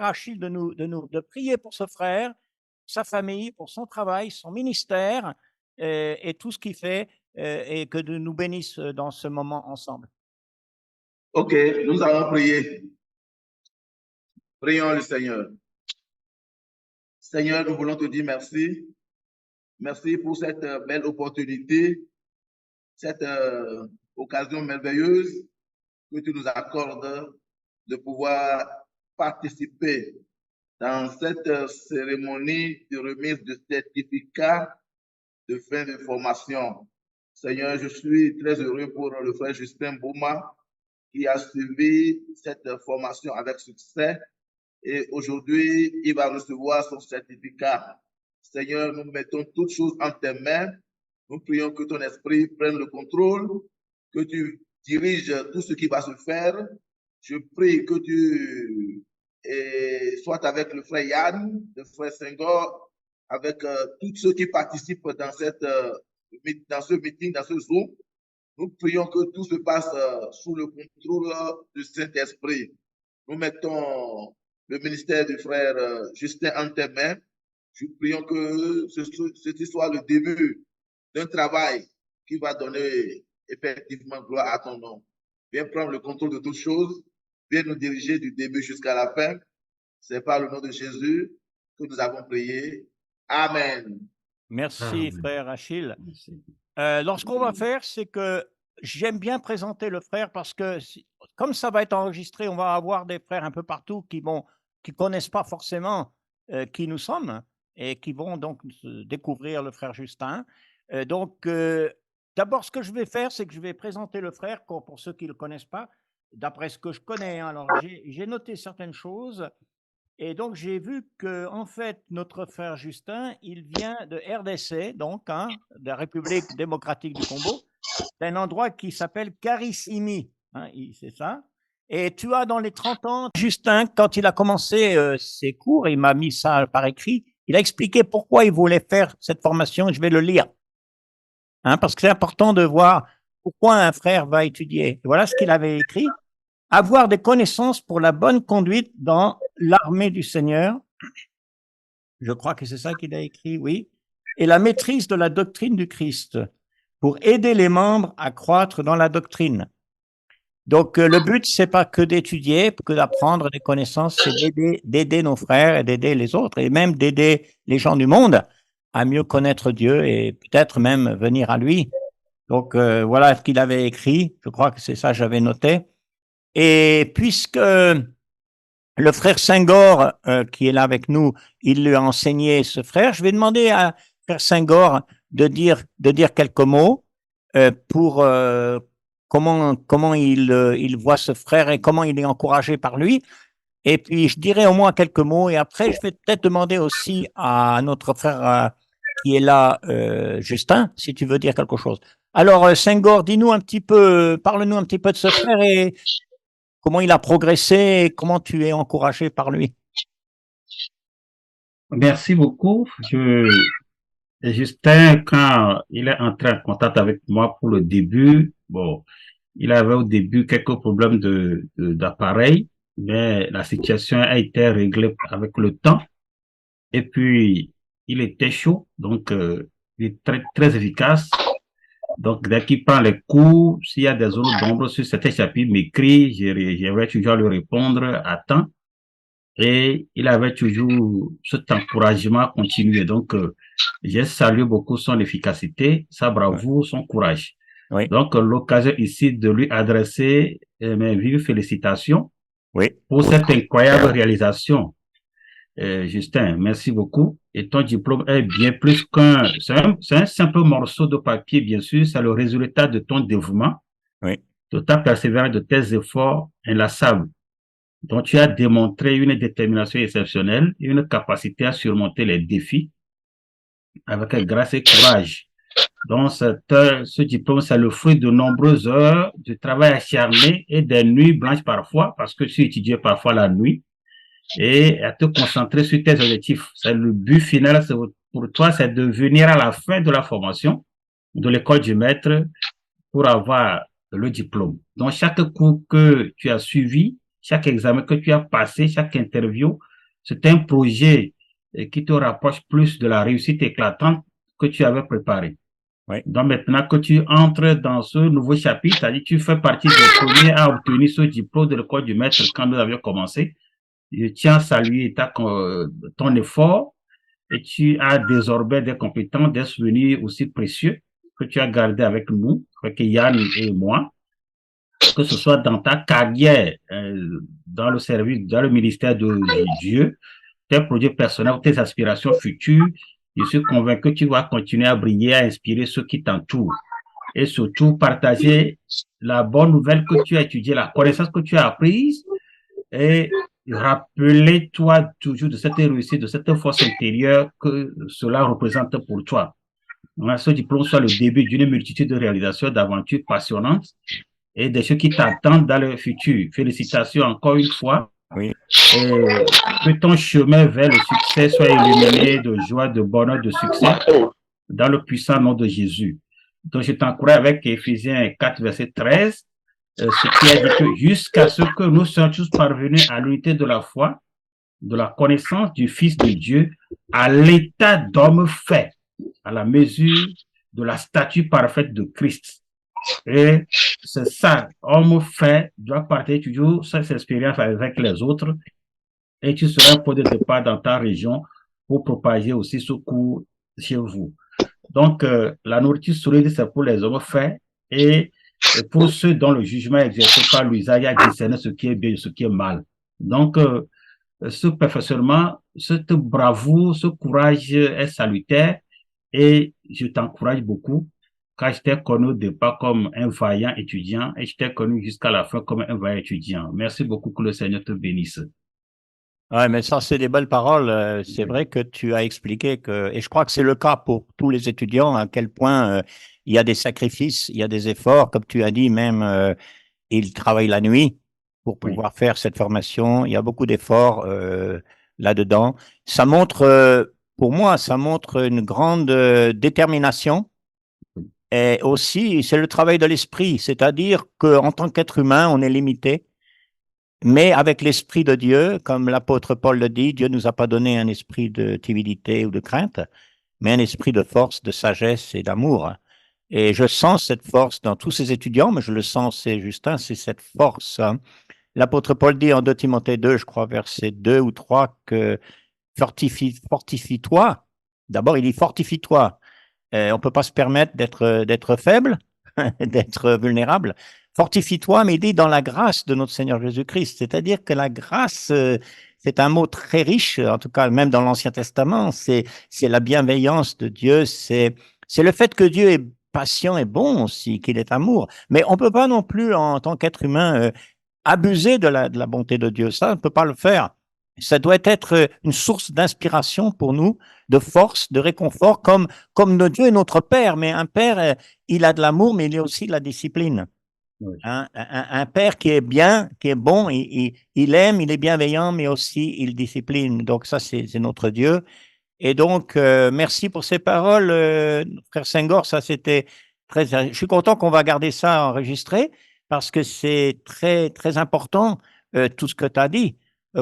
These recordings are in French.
Achille de prier pour ce frère, sa famille, pour son travail, son ministère et tout ce qu'il fait et que de nous bénisse dans ce moment ensemble. Ok, nous allons prier. Prions le Seigneur. Seigneur, nous voulons te dire merci. Merci pour cette belle opportunité, cette occasion merveilleuse que tu nous accordes de pouvoir participer dans cette cérémonie de remise de certificat de fin de formation. Seigneur, je suis très heureux pour le frère Justin Bouma qui a suivi cette formation avec succès et aujourd'hui, il va recevoir son certificat. Seigneur, nous mettons toutes choses en tes mains. Nous prions que ton esprit prenne le contrôle, que tu diriges tout ce qui va se faire. Je prie que tu sois avec le frère Yann, le frère Senghor, avec tous ceux qui participent dans ce meeting, dans ce Zoom. Nous prions que tout se passe sous le contrôle du Saint-Esprit. Nous mettons le ministère du frère Justin en tes mains. Nous prions que ceci soit le début d'un travail qui va donner effectivement gloire à ton nom. Viens prendre le contrôle de toutes choses. Viens nous diriger du début jusqu'à la fin. C'est par le nom de Jésus que nous avons prié. Amen. Merci, frère Achille. Lorsqu'on va faire, c'est que j'aime bien présenter le frère parce que comme ça va être enregistré, on va avoir des frères un peu partout qui connaissent pas forcément qui nous sommes et qui vont donc découvrir le frère Justin. D'abord, ce que je vais faire, c'est que je vais présenter le frère pour ceux qui ne le connaissent pas, d'après ce que je connais. Alors, j'ai noté certaines choses. Et donc, j'ai vu que, en fait, notre frère Justin, il vient de RDC, donc, de la République démocratique du Congo, d'un endroit qui s'appelle Karissimi, c'est ça. Et tu as dans les 30 ans, Justin, quand il a commencé ses cours, il m'a mis ça par écrit, il a expliqué pourquoi il voulait faire cette formation, je vais le lire, parce que c'est important de voir pourquoi un frère va étudier. Voilà ce qu'il avait écrit. Avoir des connaissances pour la bonne conduite dans l'armée du Seigneur. Je crois que c'est ça qu'il a écrit, oui. Et la maîtrise de la doctrine du Christ pour aider les membres à croître dans la doctrine. Donc, le but, c'est pas que d'étudier, que d'apprendre des connaissances, c'est d'aider nos frères et d'aider les autres et même d'aider les gens du monde à mieux connaître Dieu et peut-être même venir à lui. Donc, voilà ce qu'il avait écrit. Je crois que c'est ça, j'avais noté. Et puisque le frère Senghor, qui est là avec nous, il lui a enseigné ce frère, je vais demander à frère Senghor de dire quelques mots pour comment il voit ce frère et comment il est encouragé par lui. Et puis, je dirai au moins quelques mots. Et après, je vais peut-être demander aussi à notre frère qui est là, Justin, si tu veux dire quelque chose. Alors, Senghor, dis-nous un petit peu, parle-nous un petit peu de ce frère et comment il a progressé et comment tu es encouragé par lui. Merci beaucoup. Justin, quand il est entré en contact avec moi pour le début, bon, il avait au début quelques problèmes d'appareil, mais la situation a été réglée avec le temps. Et puis, il était chaud, donc il est très, très efficace. Donc, dès qu'il prend les cours, s'il y a des zones d'ombre sur certains chapitres, il m'écrit, j'aimerais toujours lui répondre à temps. Et il avait toujours cet encouragement à continuer. Donc, j'ai salué beaucoup son efficacité, sa bravoure, son courage. Oui. Donc, l'occasion ici de lui adresser mes vives félicitations pour cette incroyable réalisation. Justin, merci beaucoup. Et ton diplôme est bien plus c'est un simple morceau de papier, bien sûr. C'est le résultat de ton dévouement, de ta persévérance, de tes efforts inlassables. Donc, tu as démontré une détermination exceptionnelle, une capacité à surmonter les défis avec grâce et courage. Donc, ce diplôme, c'est le fruit de nombreuses heures de travail acharné et des nuits blanches parfois, parce que tu étudiais parfois la nuit, et à te concentrer sur tes objectifs. C'est le but final pour toi, c'est de venir à la fin de la formation de l'école du maître pour avoir le diplôme. Donc, chaque cours que tu as suivi, chaque examen que tu as passé, chaque interview, c'est un projet qui te rapproche plus de la réussite éclatante que tu avais préparée. Oui. Donc maintenant que tu entres dans ce nouveau chapitre, c'est-à-dire tu fais partie des premiers à obtenir ce diplôme de l'école du maître quand nous avions commencé. Je tiens à saluer ton effort et tu as désormais des compétences, des souvenirs aussi précieux que tu as gardés avec nous, avec Yann et moi, que ce soit dans ta carrière, dans le service, dans le ministère de Dieu, tes projets personnels, tes aspirations futures. Je suis convaincu que tu vas continuer à briller, à inspirer ceux qui t'entourent. Et surtout, partager la bonne nouvelle que tu as étudiée, la connaissance que tu as apprise et rappelez-toi toujours de cette réussite, de cette force intérieure que cela représente pour toi. Donc, ce diplôme soit le début d'une multitude de réalisations, d'aventures passionnantes et des choses qui t'attendent dans le futur. Félicitations encore une fois. Oui. Que ton chemin vers le succès soit illuminé de joie, de bonheur, de succès dans le puissant nom de Jésus. Donc, je t'encourage avec Éphésiens 4, verset 13, ce qui a dit que jusqu'à ce que nous soyons tous parvenus à l'unité de la foi, de la connaissance du Fils de Dieu, à l'état d'homme fait, à la mesure de la stature parfaite de Christ. Et c'est ça, homme fait doit partager toujours cette expérience avec les autres et tu seras un point de départ dans ta région pour propager aussi ce cours chez vous. Donc, la nourriture solide, c'est pour les hommes faits et pour ceux dont le jugement est exercé par l'usage à discerner ce qui est bien et ce qui est mal. Donc, ce perfectionnement, cette bravoure, ce courage est salutaire et je t'encourage beaucoup car je t'ai connu au départ comme un vaillant étudiant et je t'ai connu jusqu'à la fin comme un vaillant étudiant. Merci beaucoup, que le Seigneur te bénisse. Ouais, mais ça, c'est des belles paroles. C'est vrai que tu as expliqué que, et je crois que c'est le cas pour tous les étudiants, à quel point il y a des sacrifices, il y a des efforts, comme tu as dit, même ils travaillent la nuit pour pouvoir faire cette formation. Il y a beaucoup d'efforts là-dedans. Ça montre, pour moi, ça montre une grande détermination. Et aussi, c'est le travail de l'esprit, c'est-à-dire qu'en tant qu'être humain, on est limité. Mais avec l'esprit de Dieu, comme l'apôtre Paul le dit, Dieu nous a pas donné un esprit de timidité ou de crainte, mais un esprit de force, de sagesse et d'amour. Et je sens cette force dans tous ces étudiants, mais je le sens, c'est Justin, c'est cette force. L'apôtre Paul dit en 2 Timothée 2, je crois, verset 2 ou 3, que fortifie-toi. D'abord, il dit fortifie-toi. On peut pas se permettre d'être faible, d'être vulnérable. Fortifie-toi, mais il dit dans la grâce de notre Seigneur Jésus-Christ. C'est-à-dire que la grâce, c'est un mot très riche, en tout cas même dans l'Ancien Testament. C'est la bienveillance de Dieu. C'est le fait que Dieu est patient et bon aussi, qu'il est amour. Mais on peut pas non plus, en tant qu'être humain, abuser de la bonté de Dieu. Ça, on ne peut pas le faire. Ça doit être une source d'inspiration pour nous, de force, de réconfort, comme notre Dieu est notre Père. Mais un Père, il a de l'amour, mais il a aussi de la discipline. Oui. Un père qui est bien, qui est bon, il aime, il est bienveillant, mais aussi il discipline. Donc ça, c'est notre Dieu. Et donc, merci pour ces paroles, frère Senghor. Ça, c'était très. Je suis content qu'on va garder ça enregistré parce que c'est très, très important, tout ce que tu as dit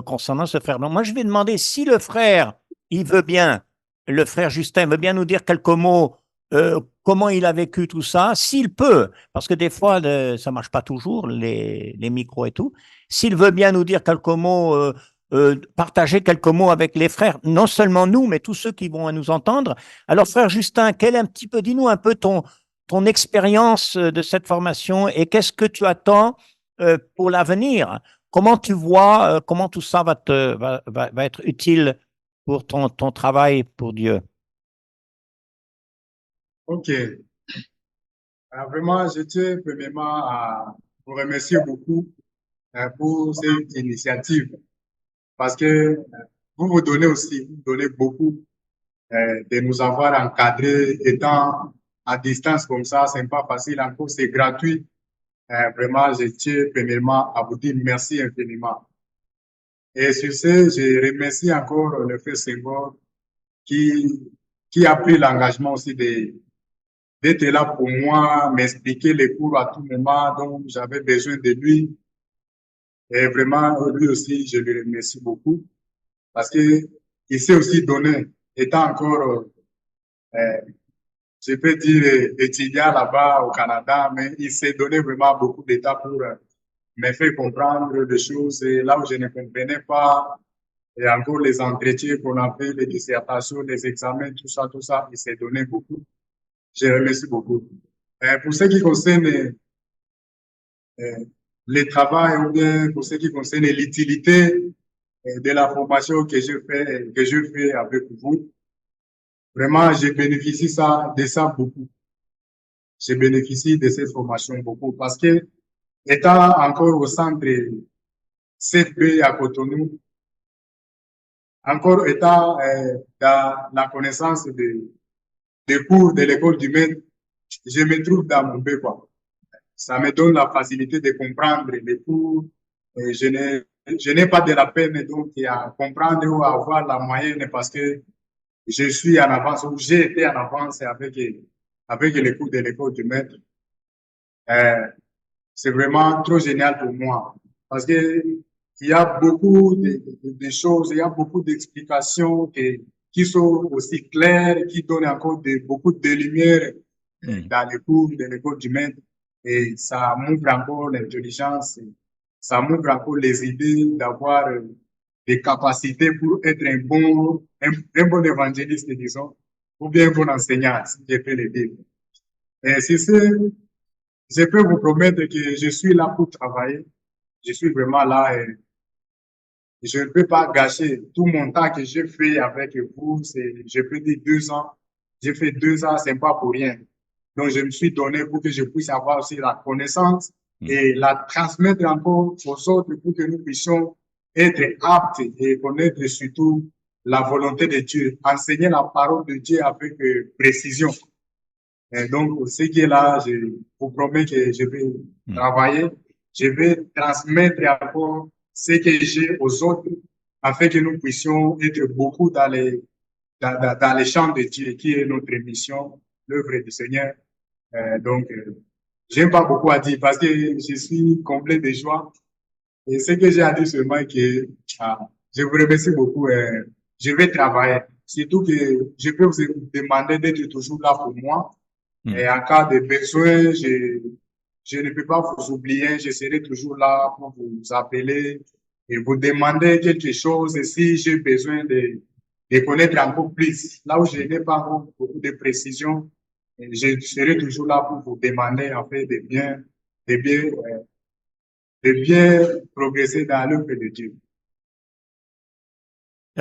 concernant ce frère. Donc, moi, je vais demander si le frère, il veut bien, le frère Justin veut bien nous dire quelques mots, comment il a vécu tout ça, s'il peut, parce que des fois, ça marche pas toujours, les micros et tout. S'il veut bien nous dire quelques mots, partager quelques mots avec les frères, non seulement nous, mais tous ceux qui vont nous entendre. Alors, frère Justin, dis-nous un peu ton expérience de cette formation et qu'est-ce que tu attends pour l'avenir? Comment tu vois, comment tout ça va être utile pour ton travail pour Dieu? Ok. Alors, vraiment, je tiens premièrement à vous remercier beaucoup pour cette initiative parce que vous donnez beaucoup de nous avoir encadrés étant à distance comme ça, c'est pas facile encore, c'est gratuit. Vraiment, je tiens premièrement à vous dire merci infiniment. Et sur ce, je remercie encore le frère Senghor qui a pris l'engagement aussi d'être là pour moi, m'expliquer les cours à tout moment, donc j'avais besoin de lui. Et vraiment, lui aussi, je le remercie beaucoup parce que il s'est aussi donné, étant encore, je peux dire, étudiant là-bas au Canada, mais il s'est donné vraiment beaucoup d'état pour me faire comprendre des choses et là où je ne comprenais pas, et encore les entretiens qu'on a fait, les dissertations, les examens, tout ça, il s'est donné beaucoup. Je remercie beaucoup. Pour ce qui concerne le travail ou bien pour ce qui concerne l'utilité de la formation que je fais avec vous, vraiment, je bénéficie de ça beaucoup. Je bénéficie de cette formation beaucoup parce que étant encore au centre 7B à Cotonou, encore étant dans la connaissance des cours de l'école du maître, je me trouve dans mon B, quoi. Ça me donne la facilité de comprendre les cours. Et je n'ai pas de la peine donc à comprendre ou à avoir la moyenne parce que je suis en avance ou j'ai été en avance avec les cours de l'école du maître. C'est vraiment trop génial pour moi parce que il y a beaucoup de choses, il y a beaucoup d'explications qui sont aussi claires, qui donnent encore beaucoup de lumière dans les cours de l'école du maître. Et ça m'ouvre encore l'intelligence, ça m'ouvre encore les idées d'avoir des capacités pour être un bon évangéliste, disons, ou bien un bon enseignant, si je peux le dire. Et c'est ça, je peux vous promettre que je suis là pour travailler. Je suis vraiment là et je ne peux pas gâcher tout mon temps que j'ai fait avec vous. Je peux dire 2 ans. J'ai fait 2 ans, c'est pas pour rien. Donc, je me suis donné pour que je puisse avoir aussi la connaissance et la transmettre encore aux autres pour que nous puissions être aptes et connaître surtout la volonté de Dieu, enseigner la parole de Dieu avec précision. Et donc, ce qui est là, je vous promets que je vais travailler, je vais transmettre encore ce que j'ai aux autres afin que nous puissions être beaucoup dans les champs de Dieu, qui est notre mission, l'œuvre du Seigneur. Donc, j'aime pas beaucoup à dire parce que je suis complet de joie. Et ce que j'ai à dire seulement est que je vous remercie beaucoup. Je vais travailler. Surtout que je peux vous demander d'être toujours là pour moi. Et en cas de besoin, je ne peux pas vous oublier. Je serai toujours là pour vous appeler et vous demander quelque chose. Et si j'ai besoin de connaître encore plus, là où je n'ai pas encore beaucoup de précision, je serai toujours là pour vous demander en fait de bien progresser dans l'œuvre de Dieu.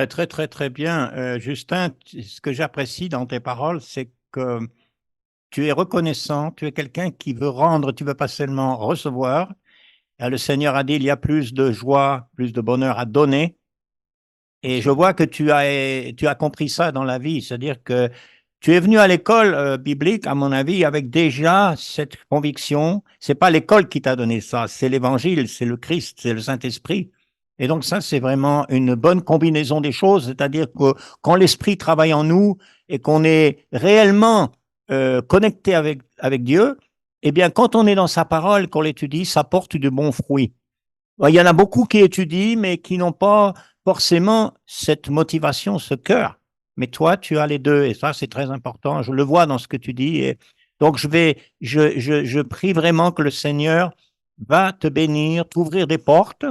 Très, très, très bien. Justin, ce que j'apprécie dans tes paroles, c'est que tu es reconnaissant, tu es quelqu'un qui veut rendre, tu veux pas seulement recevoir. Le Seigneur a dit, il y a plus de joie, plus de bonheur à donner. Et je vois que tu as compris ça dans la vie, c'est-à-dire que tu es venu à l'école biblique, à mon avis, avec déjà cette conviction. C'est pas l'école qui t'a donné ça, c'est l'Évangile, c'est le Christ, c'est le Saint-Esprit. Et donc ça, c'est vraiment une bonne combinaison des choses, c'est-à-dire que quand l'Esprit travaille en nous et qu'on est réellement connecté avec Dieu, eh bien, quand on est dans sa parole, qu'on l'étudie, ça porte de bons fruits. Il y en a beaucoup qui étudient, mais qui n'ont pas forcément cette motivation, ce cœur. Mais toi, tu as les deux, et ça, c'est très important. Je le vois dans ce que tu dis. Et donc, je prie vraiment que le Seigneur va te bénir, t'ouvrir des portes,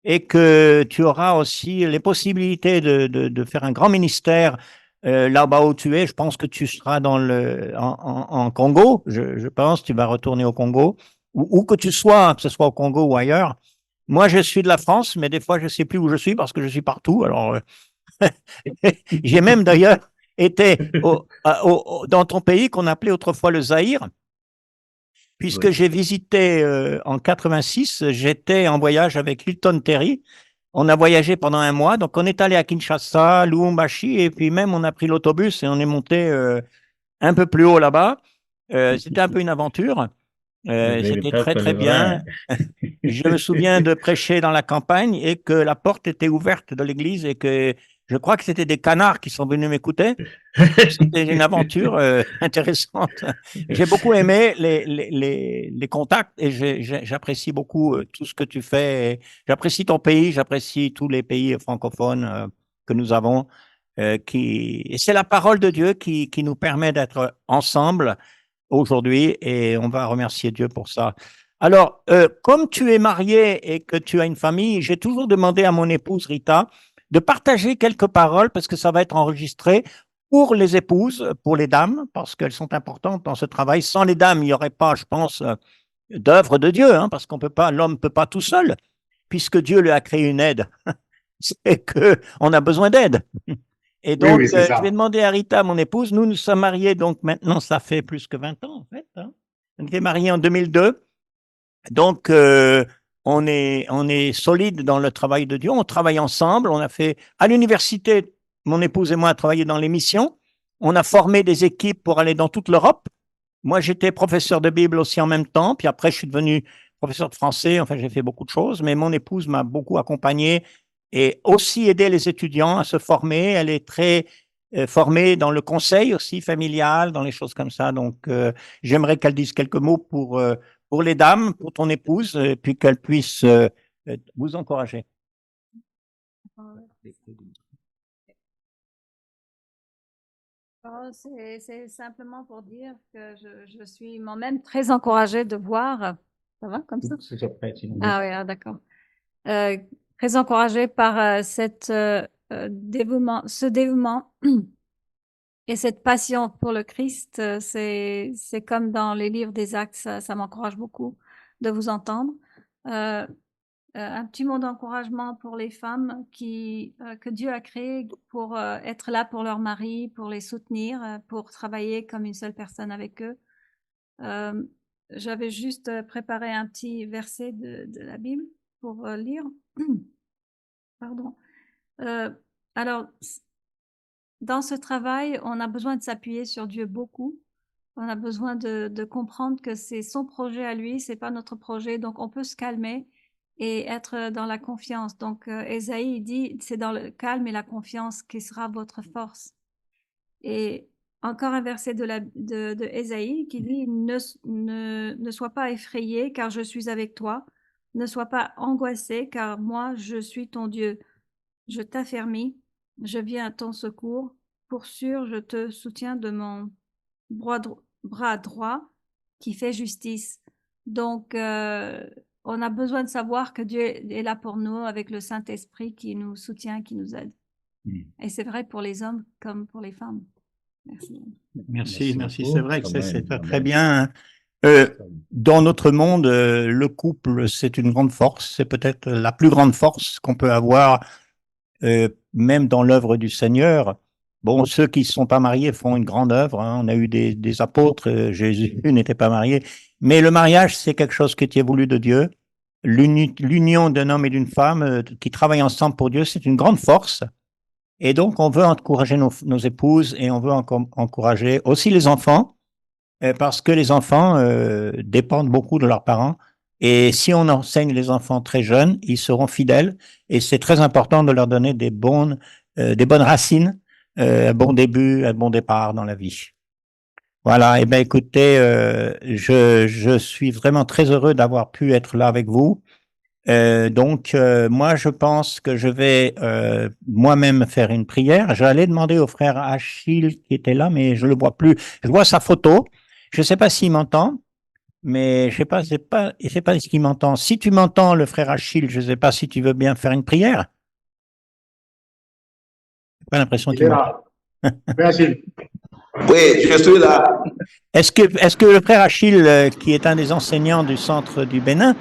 et que tu auras aussi les possibilités de faire un grand ministère là-bas où tu es. Je pense que tu seras en Congo. Je pense que tu vas retourner au Congo, où que tu sois, que ce soit au Congo ou ailleurs. Moi, je suis de la France, mais des fois, je ne sais plus où je suis parce que je suis partout. Alors, j'ai même d'ailleurs été dans ton pays qu'on appelait autrefois le Zaïre, puisque j'ai visité en 86, j'étais en voyage avec Hilton Terry. On a voyagé pendant 1 mois, donc on est allé à Kinshasa, Lubumbashi, et puis même on a pris l'autobus et on est monté un peu plus haut là-bas. C'était un peu une aventure. C'était très, très bien. Je me souviens de prêcher dans la campagne et que la porte était ouverte de l'église et que Je crois que c'était des canards qui sont venus m'écouter. C'était une aventure intéressante. J'ai beaucoup aimé les contacts et j'apprécie beaucoup tout ce que tu fais. J'apprécie ton pays, j'apprécie tous les pays francophones que nous avons. Et c'est la parole de Dieu qui nous permet d'être ensemble aujourd'hui et on va remercier Dieu pour ça. Alors, comme tu es marié et que tu as une famille, j'ai toujours demandé à mon épouse Rita de partager quelques paroles parce que ça va être enregistré pour les épouses, pour les dames, parce qu'elles sont importantes dans ce travail. Sans les dames, il n'y aurait pas, je pense, d'œuvre de Dieu, hein, parce qu'on peut pas, l'homme ne peut pas tout seul, puisque Dieu lui a créé une aide. C'est qu'on a besoin d'aide. Et donc, oui, je vais demander à Rita, mon épouse, nous sommes mariés, donc maintenant, ça fait plus que 20 ans, en fait. Hein. On était mariés en 2002. Donc, on est solide dans le travail de Dieu. On travaille ensemble. On a fait, à l'université, mon épouse et moi, travaillé dans les missions. On a formé des équipes pour aller dans toute l'Europe. Moi, j'étais professeur de Bible aussi en même temps. Puis après, je suis devenu professeur de français. Enfin, j'ai fait beaucoup de choses. Mais mon épouse m'a beaucoup accompagné et aussi aidé les étudiants à se former. Elle est très formée dans le conseil aussi familial, dans les choses comme ça. Donc, j'aimerais qu'elle dise quelques mots pour les dames, pour ton épouse, et puis qu'elle puisse vous encourager. C'est simplement pour dire que je suis moi-même très encouragée de voir. Ça va comme ça? Ah oui, d'accord. Très encouragée par ce dévouement et cette passion pour le Christ. C'est comme dans les livres des Actes, ça m'encourage beaucoup de vous entendre. Un petit mot d'encouragement pour les femmes que Dieu a créées pour être là pour leur mari, pour les soutenir, pour travailler comme une seule personne avec eux. J'avais juste préparé un petit verset de la Bible pour lire. Pardon. Alors, dans ce travail, on a besoin de s'appuyer sur Dieu beaucoup. On a besoin de comprendre que c'est son projet à lui, c'est pas notre projet. Donc, on peut se calmer et être dans la confiance. Donc, Ésaïe dit, c'est dans le calme et la confiance qui sera votre force. Et encore un verset de Ésaïe qui dit, ne sois pas effrayé car je suis avec toi. Ne sois pas angoissé car moi, je suis ton Dieu. Je t'affermis, je viens à ton secours. Pour sûr, je te soutiens de mon bras droit qui fait justice. Donc, on a besoin de savoir que Dieu est là pour nous avec le Saint-Esprit qui nous soutient, qui nous aide. Et c'est vrai pour les hommes comme pour les femmes. Merci. Merci. C'est vrai que c'est très bien. Dans notre monde, le couple, c'est une grande force. C'est peut-être la plus grande force qu'on peut avoir, même dans l'œuvre du Seigneur. Bon, ceux qui ne sont pas mariés font une grande œuvre. Hein. On a eu des apôtres. Jésus n'était pas marié. Mais le mariage, c'est quelque chose qui est voulu de Dieu. L'union d'un homme et d'une femme qui travaillent ensemble pour Dieu, c'est une grande force. Et donc, on veut encourager nos épouses et on veut encourager aussi les enfants, parce que les enfants dépendent beaucoup de leurs parents. Et si on enseigne les enfants très jeunes, ils seront fidèles. Et c'est très important de leur donner des bonnes racines, un bon début, un bon départ dans la vie. Voilà. Eh bien, écoutez, je suis vraiment très heureux d'avoir pu être là avec vous. Donc, moi, je pense que je vais moi-même faire une prière. J'allais demander au frère Achille qui était là, mais je le vois plus. Je vois sa photo. Je ne sais pas s'il m'entend, mais je sais pas ce qu'il m'entend. Si tu m'entends, le frère Achille, je ne sais pas si tu veux bien faire une prière. J'ai pas l'impression qu'il m'entend. Oui, je suis là. Est-ce que le frère Achille, qui est un des enseignants du centre du Bénin,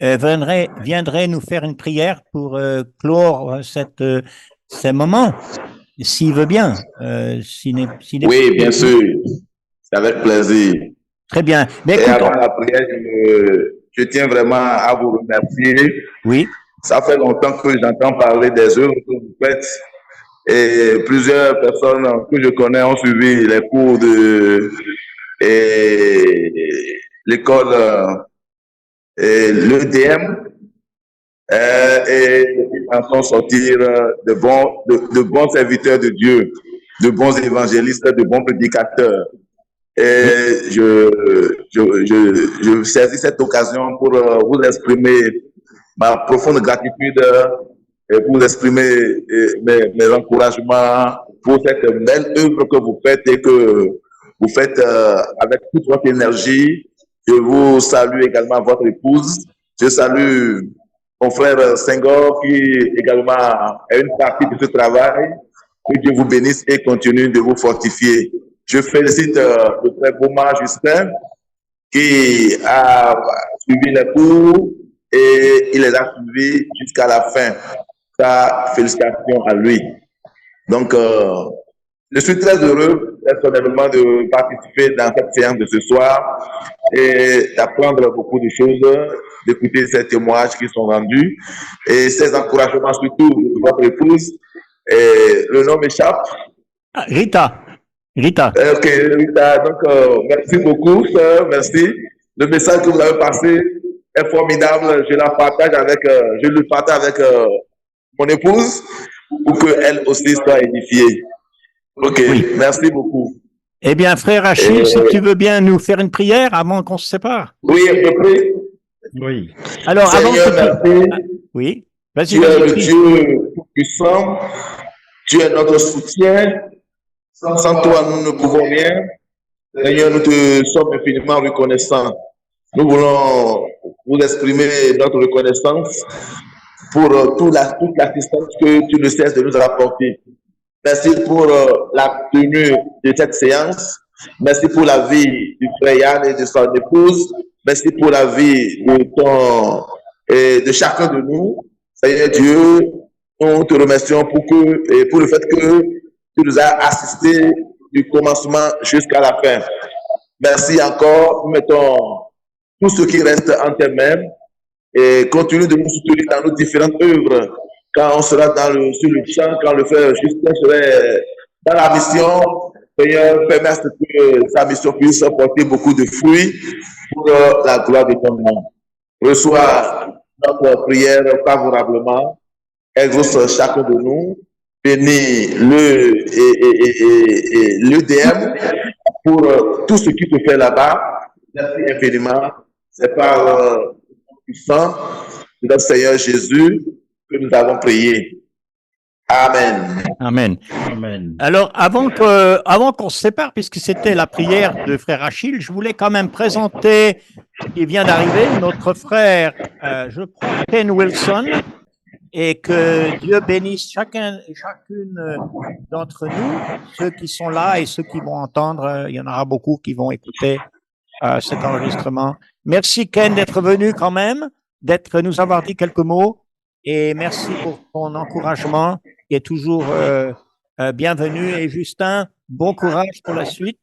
viendrait nous faire une prière pour clore ce moment, s'il veut bien. Oui, bien sûr. C'est avec plaisir. Très bien. Mais écoute, avant la prière, je tiens vraiment à vous remercier. Oui. Ça fait longtemps que j'entends parler des œuvres que vous faites. Et plusieurs personnes que je connais ont suivi les cours de l'école l'EDM. et en font sortir de bons serviteurs de Dieu, de bons évangélistes, de bons prédicateurs. Et je saisis cette occasion pour vous exprimer ma profonde gratitude et pour exprimer mes encouragements pour cette belle œuvre que vous faites et que vous faites avec toute votre énergie. Je vous salue également votre épouse. Je salue mon frère Senghor qui également est une partie de ce travail. Que Dieu vous bénisse et continue de vous fortifier. Je félicite le frère Bouma Justin qui a suivi les cours et il les a suivis jusqu'à la fin. Sa félicitations à lui. Donc, je suis très heureux personnellement de participer dans cette séance de ce soir et d'apprendre beaucoup de choses, d'écouter ces témoignages qui sont rendus et ces encouragements surtout de votre épouse. Et le nom m'échappe. Rita. Ok, Rita. Donc, merci beaucoup, sœur. Merci. Le message que vous avez passé est formidable. Je le partage avec mon épouse pour qu'elle aussi soit édifiée. Ok, oui. Merci beaucoup. Eh bien, frère Achille, si tu veux bien nous faire une prière avant qu'on se sépare. Oui, je prie. Oui. Alors, Seigneur, merci. Oui. Vas-y, tu es le Dieu puissant. Tu es notre soutien. Sans toi, nous ne pouvons rien. Seigneur, nous te sommes infiniment reconnaissants. Nous voulons vous exprimer notre reconnaissance pour toute l'assistance que tu ne cesses de nous apporter. Merci pour la tenue de cette séance. Merci pour la vie du frère Yann et de son épouse. Merci pour la vie de chacun de nous. Seigneur Dieu, nous te remercions pour le fait que tu nous as assistés du commencement jusqu'à la fin. Merci encore. Nous mettons tout ce qui reste en tes mains et continue de nous soutenir dans nos différentes œuvres. Quand on sera sur le champ, quand le frère Justin serait dans la mission, Seigneur, permets que sa mission puisse porter beaucoup de fruits pour la gloire de ton nom. Reçois notre prière favorablement, exauce chacun de nous, bénis l'EDM pour tout ce qui te fait là-bas. Merci infiniment. C'est par puissant de notre Seigneur Jésus que nous avons prié. Amen. Amen. Amen. Alors, avant qu'on se sépare, puisque c'était la prière de frère Achille, je voulais quand même présenter, il vient d'arriver, notre frère, je crois, Ken Wilson, et que Dieu bénisse chacun et chacune d'entre nous, ceux qui sont là et ceux qui vont entendre. Il y en aura beaucoup qui vont écouter cet enregistrement. Merci Ken d'être venu quand même, nous avoir dit quelques mots, et merci pour ton encouragement qui est toujours bienvenu. Et Justin, bon courage pour la suite.